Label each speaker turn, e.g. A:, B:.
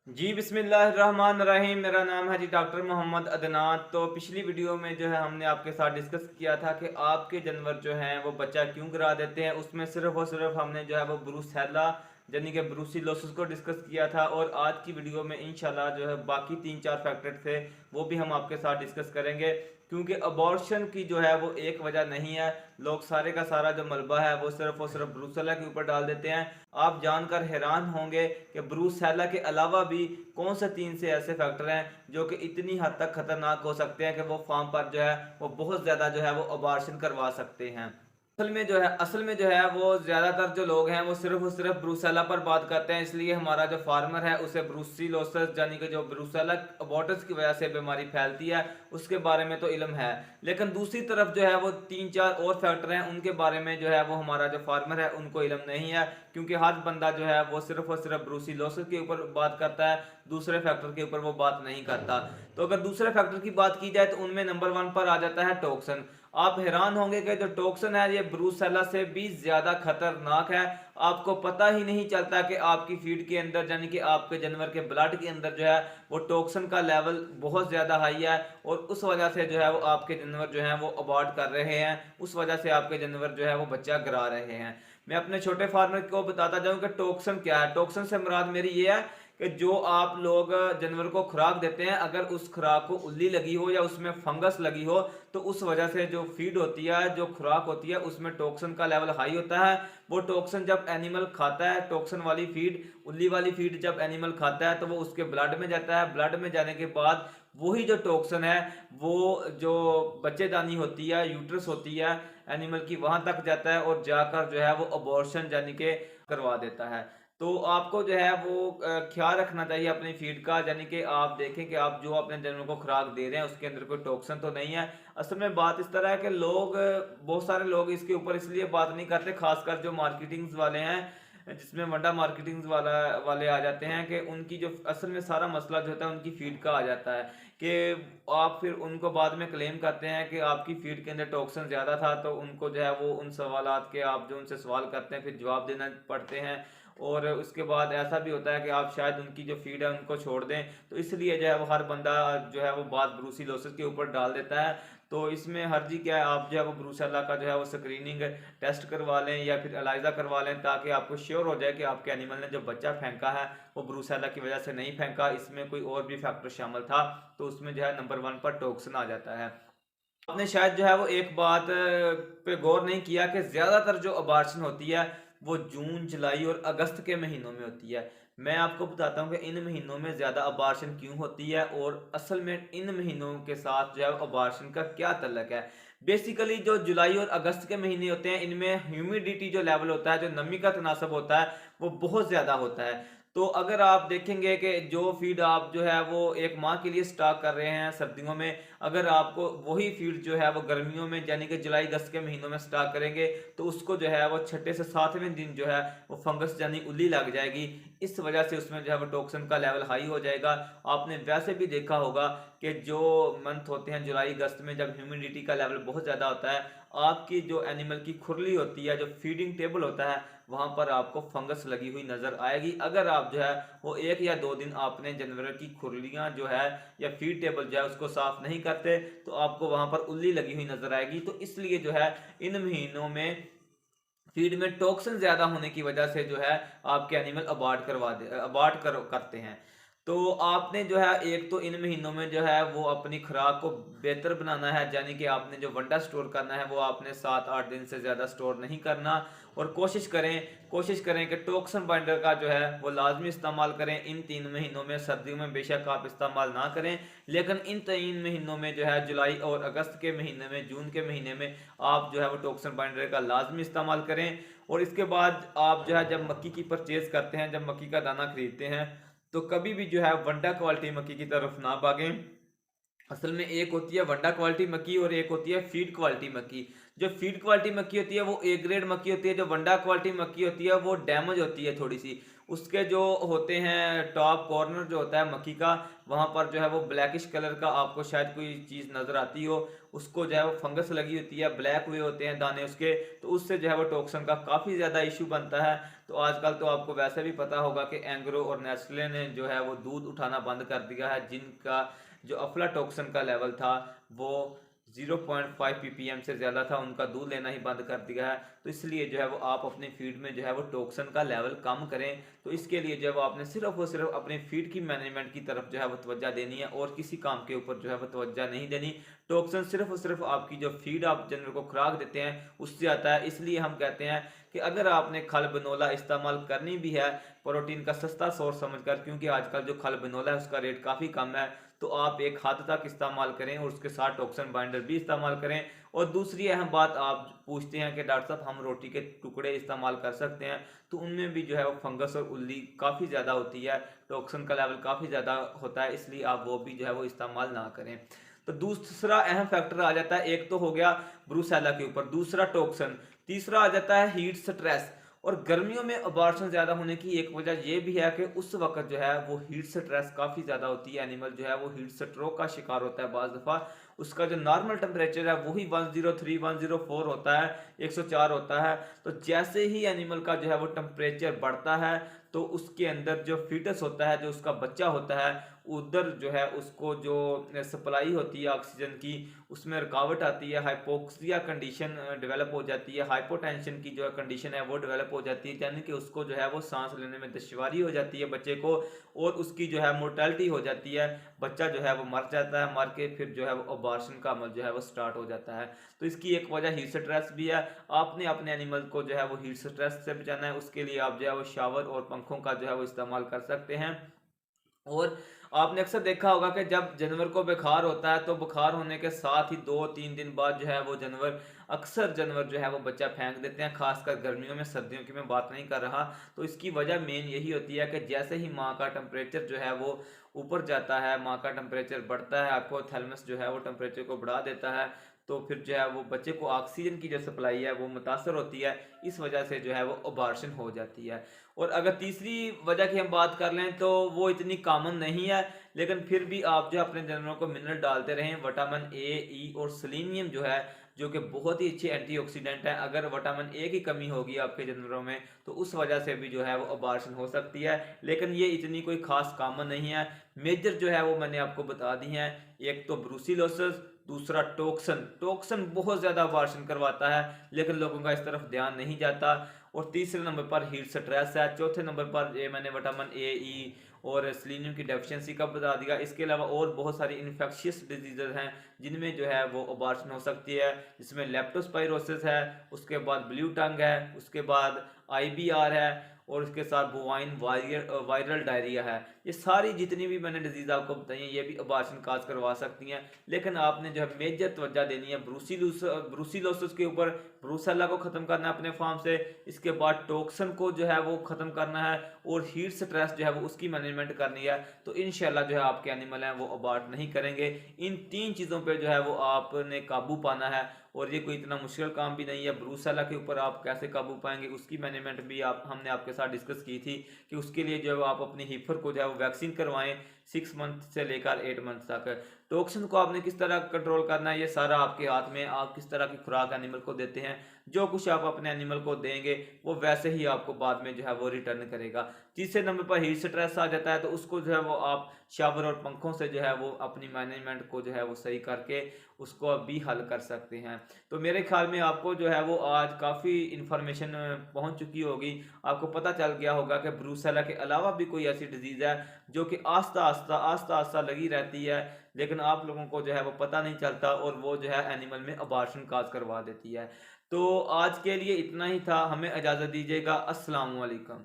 A: जी बिस्मिल्लाहिर्रहमानिर्रहीम। मेरा नाम है जी डॉक्टर मोहम्मद अदनान। तो पिछली वीडियो में जो है हमने आपके साथ डिस्कस किया था कि आपके जानवर जो हैं वो बच्चा क्यों गिरा देते हैं। उसमें सिर्फ और सिर्फ हमने जो है वो ब्रूसेला यानी कि ब्रूसिलोसिस को डिस्कस किया था। और आज की वीडियो में इंशाल्लाह जो है बाकी 3-4 फैक्टर थे वो भी हम आपके साथ डिस्कस करेंगे, क्योंकि अबॉर्शन की जो है वो एक वजह नहीं है। लोग सारे का सारा जो मलबा है वो सिर्फ और सिर्फ ब्रूसेला के ऊपर डाल देते हैं। आप जानकर हैरान होंगे कि ब्रूसेला के अलावा भी कौन से 3 से ऐसे फैक्टर हैं जो कि इतनी हद तक खतरनाक हो सकते हैं कि वो फार्म पर जो है वो बहुत ज़्यादा जो है वो अबॉर्शन करवा सकते हैं। असल में जो है वो ज़्यादातर जो लोग हैं वो सिर्फ और सिर्फ ब्रूसेला पर बात करते हैं, इसलिए हमारा जो फार्मर है उसे ब्रूसिलोसिस यानी कि जो ब्रूसेला अबॉर्टस की वजह से बीमारी फैलती है उसके बारे में तो इल्म है। लेकिन दूसरी तरफ जो है वो 3-4 और फैक्टर हैं, उनके बारे में जो है वो हमारा जो फार्मर है उनको इल्म नहीं है, क्योंकि हर बंदा जो है वो सिर्फ और सिर्फ ब्रूसिलोसिस के ऊपर बात करता है, दूसरे फैक्टर के ऊपर वो बात नहीं करता। तो अगर दूसरे फैक्टर की बात की जाए तो उनमें नंबर 1 पर आ जाता है टॉक्सन। आप हैरान होंगे कि जो टॉक्सन है ये ब्रूसेला से भी ज्यादा खतरनाक है। आपको पता ही नहीं चलता कि आपकी फीड के अंदर यानी कि आपके जानवर के ब्लड के अंदर जो है वो टॉक्सन का लेवल बहुत ज्यादा हाई है, और उस वजह से जो है वो आपके जानवर जो है वो अबॉर्ट कर रहे हैं, उस वजह से आपके जानवर जो है वो बच्चा गिरा रहे हैं। मैं अपने छोटे फार्मर को बताता जाऊं कि टॉक्सन क्या है। टॉक्सन से मुराद मेरी ये है कि जो आप लोग जानवर को खुराक देते हैं, अगर उस खुराक को उल्ली लगी हो या उसमें फंगस लगी हो तो उस वजह से जो फीड होती है, जो खुराक होती है, उसमें टॉक्सन का लेवल हाई होता है। वो टॉक्सन जब एनिमल खाता है, टॉक्सन वाली फीड, उल्ली वाली फीड जब एनिमल खाता है तो वो उसके ब्लड में जाता है। ब्लड में जाने के बाद वही जो टॉक्सन है वो जो बच्चेदानी होती है, यूट्रस होती है एनिमल की, वहां तक जाता है और जाकर जो है वो अबॉर्शन यानी कि करवा देता है। तो आपको जो है वो ख्याल रखना चाहिए अपनी फीड का, यानी कि आप देखें कि आप जो अपने जानवर को खुराक दे रहे हैं उसके अंदर कोई टॉक्सन तो नहीं है। असल में बात इस तरह है कि लोग, बहुत सारे लोग इसके ऊपर इसलिए बात नहीं करते, खासकर जो मार्केटिंग्स वाले हैं, जिसमें वंडा मार्केटिंग वाले आ जाते हैं, कि उनकी जो असल में सारा मसला जो होता है उनकी फीड का आ जाता है, कि आप फिर उनको बाद में क्लेम करते हैं कि आपकी फीड के अंदर टॉक्सन ज़्यादा था। तो उनको जो है वो उन सवालात के आप जो उनसे सवाल करते हैं फिर जवाब देना पड़ते हैं, और उसके बाद ऐसा भी होता है कि आप शायद उनकी जो फीड है उनको छोड़ दें। तो इसलिए जो है वो हर बंदा जो है वो बात ब्रूसिलोसिस के ऊपर डाल देता है। तो इसमें हर्जी क्या है, आप जो है वो ब्रूसेला का जो है वो स्क्रीनिंग टेस्ट करवा लें या फिर एलाइजा करवा लें, ताकि आपको श्योर हो जाए कि आपके एनिमल ने जो बच्चा फेंका है वो ब्रूसेला की वजह से नहीं फेंका, इसमें कोई और भी फैक्टर शामिल था। तो उसमें जो है नंबर 1 पर टॉक्सिन आ जाता है। आपने शायद जो है वो एक बात पे गौर नहीं किया कि ज्यादातर जो अबार्शन होती है वो जून, जुलाई और अगस्त के महीनों में होती है। मैं आपको बताता हूँ कि इन महीनों में ज्यादा अबार्शन क्यों होती है, और असल में इन महीनों के साथ जो है अबार्शन का क्या तल्लक है। बेसिकली जो जुलाई और अगस्त के महीने होते हैं इनमें ह्यूमिडिटी जो लेवल होता है, जो नमी का तनासब होता है, वो बहुत ज्यादा होता है। तो अगर आप देखेंगे कि जो फीड आप जो है वो एक माह के लिए स्टॉक कर रहे हैं सर्दियों में, अगर आपको वही फीड जो है वो गर्मियों में यानी कि जुलाई अगस्त के महीनों में स्टॉक करेंगे तो उसको जो है वो छठे से सातवें दिन जो है वो फंगस यानी उल्ली लग जाएगी। इस वजह से उसमें जो है वो टॉक्सिन का लेवल हाई हो जाएगा। आपने वैसे भी देखा होगा कि जो मंथ होते हैं जुलाई अगस्त में, जब ह्यूमिडिटी का लेवल बहुत ज़्यादा होता है, आपकी जो एनिमल की खुरली होती है, जो फीडिंग टेबल होता है, वहां पर आपको फंगस लगी हुई नजर आएगी। अगर आप जो है वो 1 या 2 दिन आपने जानवर की खुरलियां जो है या फीड टेबल जो है उसको साफ नहीं करते तो आपको वहां पर उल्ली लगी हुई नजर आएगी। तो इसलिए जो है इन महीनों में फीड में टॉक्सिन ज्यादा होने की वजह से जो है आपके एनिमल अबार्ट करते हैं। तो आपने जो है एक तो इन महीनों में जो है वो अपनी खुराक को बेहतर बनाना है, यानी कि आपने जो वंडा स्टोर करना है वो आपने 7-8 दिन से ज़्यादा स्टोर नहीं करना। और कोशिश करें कि टॉक्सन बाइंडर का जो है वो लाजमी इस्तेमाल करें इन 3 महीनों में। सर्दियों में बेशक आप इस्तेमाल ना करें, लेकिन इन 3 महीनों में जो है जुलाई और अगस्त के महीने में, जून के महीने में आप जो है वो टॉक्सन बाइंडर का लाजमी इस्तेमाल करें। और इसके बाद आप जो है जब मक्की की परचेज करते हैं, जब मक्की का दाना खरीदते हैं, तो कभी भी जो है वंडा क्वालिटी मक्की की तरफ ना भागें। असल में एक होती है वंडा क्वालिटी मक्की और एक होती है फीड क्वालिटी मक्की। जो फीड क्वालिटी मक्की होती है वो ए ग्रेड मक्की होती है, जो वंडा क्वालिटी मक्की होती है वो डैमेज होती है थोड़ी सी। उसके जो होते हैं टॉप कॉर्नर जो होता है मक्खी का, वहाँ पर जो है वो ब्लैकिश कलर का आपको शायद कोई चीज़ नज़र आती हो, उसको जो है वो फंगस लगी होती है, ब्लैक हुए होते हैं दाने उसके, तो उससे जो है वो टॉक्सिन का काफ़ी ज़्यादा इशू बनता है। तो आजकल तो आपको वैसे भी पता होगा कि एंग्रो और नेस्ले ने जो है वो दूध उठाना बंद कर दिया है, जिनका जो अफ्लाटॉक्सिन का लेवल था वो 0.5 ppm से ज़्यादा था, उनका दूध लेना ही बंद कर दिया है। तो इसलिए जो है वो आप अपनी फीड में जो है वो टॉक्सिन का लेवल कम करें। तो इसके लिए जो है वो आपने सिर्फ और सिर्फ अपनी फीड की मैनेजमेंट की तरफ जो है वो तवज्जो देनी है, और किसी काम के ऊपर जो है वो तवज्जो नहीं देनी। टॉक्सिन सिर्फ और सिर्फ आपकी जो फीड आप जानवर को खुराक देते हैं उससे आता है। इसलिए हम कहते हैं कि अगर आपने खल बिनोला इस्तेमाल करनी भी है प्रोटीन का सस्ता सोर्स समझकर, क्योंकि आजकल जो खल बिनोला है उसका रेट काफ़ी कम है, तो आप एक हद तक इस्तेमाल करें और उसके साथ टॉक्सिन बाइंडर भी इस्तेमाल करें। और दूसरी अहम बात, आप पूछते हैं कि डॉक्टर साहब हम रोटी के टुकड़े इस्तेमाल कर सकते हैं, तो उनमें भी जो है वो फंगस और उल्ली काफ़ी ज़्यादा होती है, टॉक्सिन का लेवल काफ़ी ज़्यादा होता है, इसलिए आप वो भी जो है वो इस्तेमाल ना करें। तो दूसरा अहम फैक्टर आ जाता है, एक तो हो गया ब्रूसेला के ऊपर, दूसरा टॉक्सिन, तीसरा आ जाता है हीट स्ट्रेस। और गर्मियों में अबॉर्शन ज़्यादा होने की एक वजह यह भी है कि उस वक्त जो है वो हीट स्ट्रेस काफ़ी ज़्यादा होती है, एनिमल जो है वो हीट स्ट्रोक का शिकार होता है। बाज़ दफ़ा उसका जो नॉर्मल टेम्परेचर है वही 103 104 होता है, 104 होता है। तो जैसे ही एनिमल का जो है वो टेम्परेचर बढ़ता है, तो उसके अंदर जो फीटस होता है, जो उसका बच्चा होता है, उधर जो है उसको जो सप्लाई होती है ऑक्सीजन की, उसमें रुकावट आती है, हाइपोक्सिया कंडीशन डेवलप हो जाती है, हाइपोटेंशन की जो कंडीशन है वो डेवलप हो जाती है, यानी कि उसको जो है वो सांस लेने में दुश्वारी हो जाती है बच्चे को, और उसकी जो है मोर्टेलिटी हो जाती है, बच्चा जो है वो मर जाता है, मर के फिर जो है वो अबॉर्शन का अमल जो है वो स्टार्ट हो जाता है। तो इसकी एक वजह हीट स्ट्रेस भी है। आपने अपने एनिमल को जो है वो हीट स्ट्रेस से बचाना है, उसके लिए आप जो है वो शावर और पंखों का जो है वो इस्तेमाल कर सकते हैं। और आपने अक्सर देखा होगा कि जब जानवर को बुखार होता है, तो बुखार होने के साथ ही 2-3 दिन बाद जो है वो जानवर जो है वो बच्चा फेंक देते हैं, खासकर गर्मियों में, सर्दियों की मैं बात नहीं कर रहा। तो इसकी वजह मेन यही होती है कि जैसे ही माँ का टेम्परेचर जो है वो ऊपर जाता है, माँ का टेम्परेचर बढ़ता है, हाइपोथैलेमस जो है वो टेम्परेचर को बढ़ा देता है, तो फिर जो है वो बच्चे को ऑक्सीजन की जो सप्लाई है वो मुतासर होती है, इस वजह से जो है वो अबॉर्शन हो जाती है। और अगर तीसरी वजह की हम बात कर लें तो वो इतनी कॉमन नहीं है, लेकिन फिर भी आप जो अपने जानवरों को मिनरल डालते रहें। विटामिन ए, ई और सेलेनियम जो है, जो कि बहुत ही अच्छे एंटीऑक्सीडेंट है, अगर विटामिन ए की कमी होगी आपके जानवरों में तो उस वजह से भी जो है वो अबॉर्शन हो सकती है, लेकिन ये इतनी कोई खास कॉमन नहीं है। मेजर जो है वो मैंने आपको बता दी हैं, एक तो ब्रूसिलोसिस, दूसरा टॉक्सिन। टॉक्सिन बहुत ज़्यादा अबॉर्शन करवाता है, लेकिन लोगों का इस तरफ ध्यान नहीं जाता। और तीसरे नंबर पर हीट स्ट्रेस है, चौथे नंबर पर ये मैंने विटामिन ए, ई और सेलेनियम की डेफिशिएंसी का बता दिया। इसके अलावा और बहुत सारी इन्फेक्शियस डिजीजेज हैं जिनमें जो है वो अबॉर्शन हो सकती है, जिसमें लेप्टोस्पाइरोसिस है, उसके बाद ब्लू टंग है, उसके बाद आईबीआर है, और उसके साथ बोवाइन वायरल डायरिया है। ये सारी जितनी भी मैंने डिजीज आपको बताई हैं, ये भी अबॉर्शन काज करवा सकती हैं, लेकिन आपने जो है मेजर तवज्जो देनी है ब्रूसिलोसिस के ऊपर। ब्रूसेला को ख़त्म करना है अपने फार्म से, इसके बाद टॉक्सिन को जो है वो ख़त्म करना है, और हीट स्ट्रेस जो है वो उसकी मैनेजमेंट करनी है। तो इंशाल्लाह जो है आपके एनिमल हैं वो अबॉर्ट नहीं करेंगे। इन 3 चीज़ों पे जो है वो आपने काबू पाना है, और ये कोई इतना मुश्किल काम भी नहीं है। ब्रूसेला के ऊपर आप कैसे काबू पाएंगे उसकी मैनेजमेंट भी आप हमने आपके साथ डिस्कस की थी, कि उसके लिए जो है आप अपनी हीफर को जो है वो वैक्सीन करवाएं 6 मंथ से लेकर 8 मंथ तक। टॉक्सिन को आपने किस तरह कंट्रोल करना है, ये सारा आपके हाथ में। आप किस तरह की खुराक एनिमल को देते हैं, जो कुछ आप अपने एनिमल को देंगे वो वैसे ही आपको बाद में जो है वो रिटर्न करेगा। तीसरे नंबर पर हीट स्ट्रेस आ जाता है, तो उसको जो है वो आप शावर और पंखों से जो है वो अपनी मैनेजमेंट को जो है वो सही करके उसको भी हल कर सकते हैं। तो मेरे ख्याल में आपको जो है वो आज काफ़ी इन्फॉर्मेशन पहुंच चुकी होगी। आपको पता चल गया होगा कि ब्रूसेला के अलावा भी कोई ऐसी डिजीज़ है जो कि आस्ता आस्ता लगी रहती है, लेकिन आप लोगों को जो है वो पता नहीं चलता, और वो जो है एनिमल में अबॉर्शन काज करवा देती है। तो आज के लिए इतना ही था, हमें इजाज़त दीजिएगा। अस्सलाम वालेकुम।